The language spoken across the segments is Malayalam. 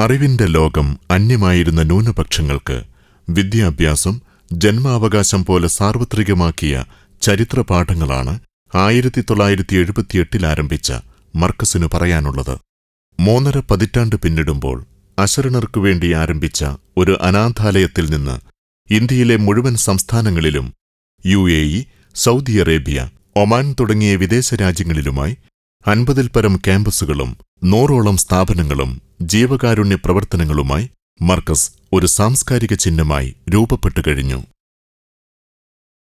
അറിവിന്റെ ലോകം അന്യമായിരുന്ന ന്യൂനപക്ഷങ്ങൾക്ക് വിദ്യാഭ്യാസം ജന്മാവകാശം പോലെ സാർവത്രികമാക്കിയ ചരിത്രപാഠങ്ങളാണ് 1978 ആരംഭിച്ച മർക്കസിനു പറയാനുള്ളത്. 3.5 പതിറ്റാണ്ട് പിന്നിടുമ്പോൾ അശരണർക്കുവേണ്ടി ആരംഭിച്ച ഒരു അനാഥാലയത്തിൽ നിന്ന് ഇന്ത്യയിലെ മുഴുവൻ സംസ്ഥാനങ്ങളിലും UAE, സൗദി അറേബ്യ, ഒമാൻ തുടങ്ങിയ വിദേശ രാജ്യങ്ങളിലുമായി 50-ൽ പരം ക്യാമ്പസുകളും 100ഓളം സ്ഥാപനങ്ങളും ജീവകാരുണ്യ പ്രവർത്തനങ്ങളുമായി മർക്കസ് ഒരു സാംസ്കാരിക ചിഹ്നമായി രൂപപ്പെട്ടു കഴിഞ്ഞു.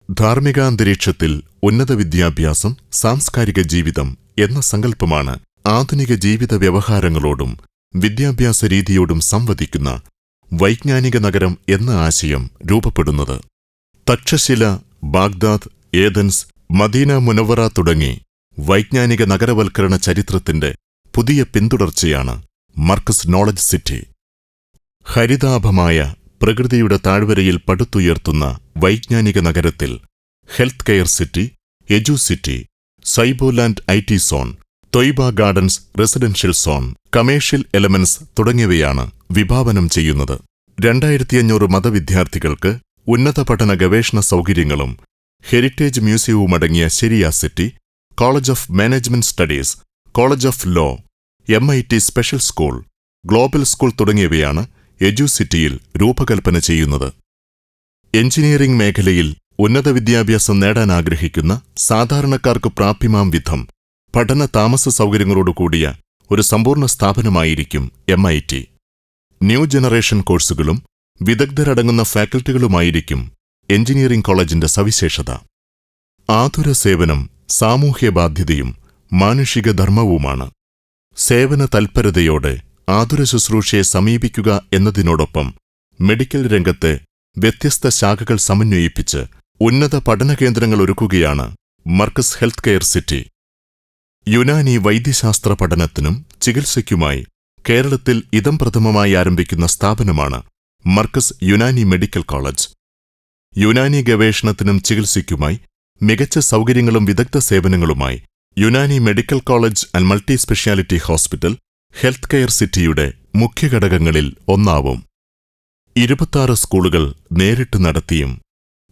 ധാർമ്മികാന്തരീക്ഷത്തിൽ ഉന്നത വിദ്യാഭ്യാസം, സാംസ്കാരിക ജീവിതം എന്ന സങ്കല്പമാണ് ആധുനിക ജീവിത വ്യവഹാരങ്ങളോടും വിദ്യാഭ്യാസ രീതിയോടും സംവദിക്കുന്ന വൈജ്ഞാനിക നഗരം എന്ന ആശയം രൂപപ്പെടുന്നത്. Takshashila, Baghdad, Athens, Madinah Munawwarah തുടങ്ങി വൈജ്ഞാനിക നഗരവൽക്കരണ ചരിത്രത്തിന്റെ പുതിയ പിന്തുടർച്ചയാണ് മർക്കസ് നോളജ് സിറ്റി. ഹരിതാഭമായ പ്രകൃതിയുടെ താഴ്വരയിൽ പടുത്തുയർത്തുന്ന വൈജ്ഞാനിക നഗരത്തിൽ health care city, edu city, Cyboland IT zone, Thaiba gardens residential zone, commercial elements തുടങ്ങിയവയാണ് വിഭാവനം ചെയ്യുന്നത്. 2500 മതവിദ്യാർത്ഥികൾക്ക് ഉന്നത പഠന ഗവേഷണ സൗകര്യങ്ങളും ഹെറിറ്റേജ് മ്യൂസിയവുമടങ്ങിയ ശരിയ city, college of management studies, college of law, MIT special school, global school തുടങ്ങിയവയാണ് എജു സിറ്റിയിൽ രൂപകൽപ്പന ചെയ്യുന്നത്. എഞ്ചിനീയറിംഗ് മേഖലയിൽ ഉന്നത വിദ്യാഭ്യാസം നേടാനാഗ്രഹിക്കുന്ന സാധാരണക്കാർക്ക് പ്രാപ്യമാം വിധം പഠന താമസ സൗകര്യങ്ങളോടുകൂടിയ ഒരു സമ്പൂർണ്ണ സ്ഥാപനമായിരിക്കും MIT. ന്യൂ ജനറേഷൻ കോഴ്സുകളും വിദഗ്ധരടങ്ങുന്ന ഫാക്കൽറ്റികളുമായിരിക്കും എഞ്ചിനീയറിംഗ് കോളേജിന്റെ സവിശേഷത. ആതുര സേവനം സാമൂഹ്യ ബാധ്യതയും മാനുഷിക ധർമ്മവുമാണ്. സേവന തൽപരതയോടെ ആതുര ശുശ്രൂഷയെ സമീപിക്കുക എന്നതിനോടൊപ്പം മെഡിക്കൽ രംഗത്തെ വ്യത്യസ്ത ശാഖകൾ സമന്വയിപ്പിച്ച് ഉന്നത പഠനകേന്ദ്രങ്ങൾ ഒരുക്കുകയാണ് Markaz health care city. Unani വൈദ്യശാസ്ത്ര പഠനത്തിനും ചികിത്സയ്ക്കുമായി കേരളത്തിൽ ഇദം പ്രഥമമായി ആരംഭിക്കുന്ന സ്ഥാപനമാണ് മർക്കസ് യുനാനി മെഡിക്കൽ കോളേജ്. യുനാനി ഗവേഷണത്തിനും ചികിത്സയ്ക്കുമായി മികച്ച സൗകര്യങ്ങളും വിദഗ്ധ സേവനങ്ങളുമായി Unani medical college and multi speciality hospital health care സിറ്റിയുടെ മുഖ്യഘടകങ്ങളിൽ ഒന്നാവും. 26 സ്കൂളുകൾ നേരിട്ട് നടത്തിയും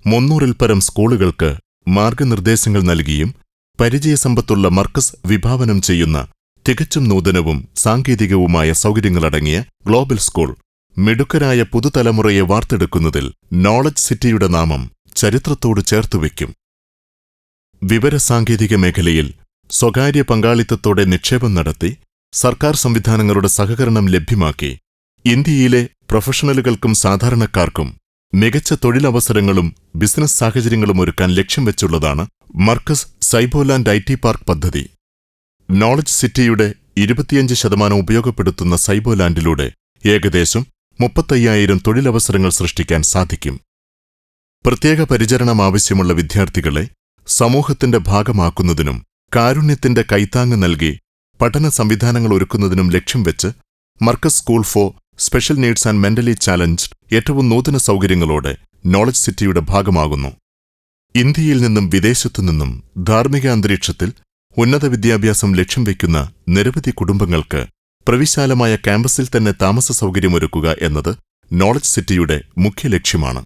300-ൽ പരം സ്കൂളുകൾക്ക് മാർഗനിർദ്ദേശങ്ങൾ നൽകിയും പരിചയസമ്പത്തുള്ള മർക്കസ് വിഭാവനം ചെയ്യുന്ന തികച്ചും നൂതനവും സാങ്കേതികവുമായ സൗകര്യങ്ങളടങ്ങിയ ഗ്ലോബൽ സ്കൂൾ മിടുക്കരായ പുതുതലമുറയെ വാർത്തെടുക്കുന്നതിൽ നോളജ് സിറ്റിയുടെ നാമം ചരിത്രത്തോട് ചേർത്തുവയ്ക്കും. വിവരസാങ്കേതിക മേഖലയിൽ സ്വകാര്യ പങ്കാളിത്തത്തോടെ നിക്ഷേപം നടത്തി സർക്കാർ സംവിധാനങ്ങളുടെ സഹകരണം ലഭ്യമാക്കി ഇന്ത്യയിലെ പ്രൊഫഷണലുകൾക്കും സാധാരണക്കാർക്കും മികച്ച തൊഴിലവസരങ്ങളും ബിസിനസ് സാഹചര്യങ്ങളും ഒരുക്കാൻ ലക്ഷ്യം വെച്ചുള്ളതാണ് മർക്കസ് സൈബോലാൻഡ് IT പാർക്ക് പദ്ധതി. നോളജ് സിറ്റിയുടെ 25% ഉപയോഗപ്പെടുത്തുന്ന സൈബോലാൻഡിലൂടെ ഏകദേശം 35,000 തൊഴിലവസരങ്ങൾ സൃഷ്ടിക്കാൻ സാധിക്കും. പ്രത്യേക പരിചരണം ആവശ്യമുള്ള വിദ്യാർത്ഥികളെ സമൂഹത്തിന്റെ ഭാഗമാക്കുന്നതിനും കാരുണ്യത്തിന്റെ കൈത്താങ്ങ് നൽകി പഠന സംവിധാനങ്ങൾ ഒരുക്കുന്നതിനും ലക്ഷ്യം വെച്ച് Markaz school for special needs and mentally challenged ഏറ്റവും നൂതന സൗകര്യങ്ങളോടെ നോളജ് സിറ്റിയുടെ ഭാഗമാകുന്നു. ഇന്ത്യയിൽ നിന്നും വിദേശത്തുനിന്നും ധാർമ്മിക അന്തരീക്ഷത്തിൽ ഉന്നത വിദ്യാഭ്യാസം ലക്ഷ്യം വയ്ക്കുന്ന നിരവധി കുടുംബങ്ങൾക്ക് പ്രവിശാലമായ ക്യാമ്പസിൽ തന്നെ താമസ സൗകര്യമൊരുക്കുക എന്നത് നോളജ് സിറ്റിയുടെ മുഖ്യ ലക്ഷ്യമാണ്.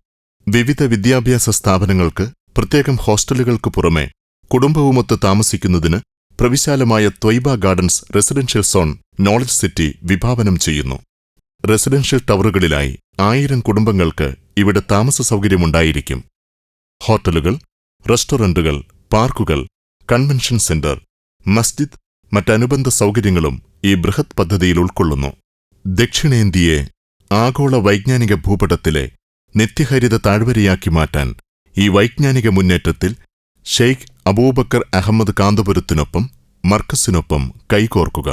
വിവിധ വിദ്യാഭ്യാസ സ്ഥാപനങ്ങൾക്ക് പ്രത്യേകം ഹോസ്റ്റലുകൾക്ക് പുറമെ കുടുംബവുമൊത്ത് താമസിക്കുന്നതിന് പ്രവിശാലമായ Thaiba gardens residential zone knowledge city വിഭാവനം ചെയ്യുന്നു. റെസിഡൻഷ്യൽ ടവറുകളിലായി 1000 കുടുംബങ്ങൾക്ക് ഇവിടെ താമസ സൗകര്യമുണ്ടായിരിക്കും. ഹോട്ടലുകൾ, റെസ്റ്റോറന്റുകൾ, പാർക്കുകൾ, കൺവെൻഷൻ സെന്റർ, മസ്ജിദ്, മറ്റനുബന്ധ സൗകര്യങ്ങളും ഈ ബൃഹത് പദ്ധതിയിൽ ഉൾക്കൊള്ളുന്നു. ദക്ഷിണേന്ത്യയെ ആഗോള വൈജ്ഞാനിക ഭൂപടത്തിലെ നിത്യഹരിത താഴ്വരയാക്കി മാറ്റാൻ ഈ വൈജ്ഞാനിക മുന്നേറ്റത്തിൽ ഷെയ്ഖ് അബൂബക്കർ അഹമ്മദ് കാന്തപുരത്തിനൊപ്പം മർക്കസിനൊപ്പം കൈകോർക്കുക.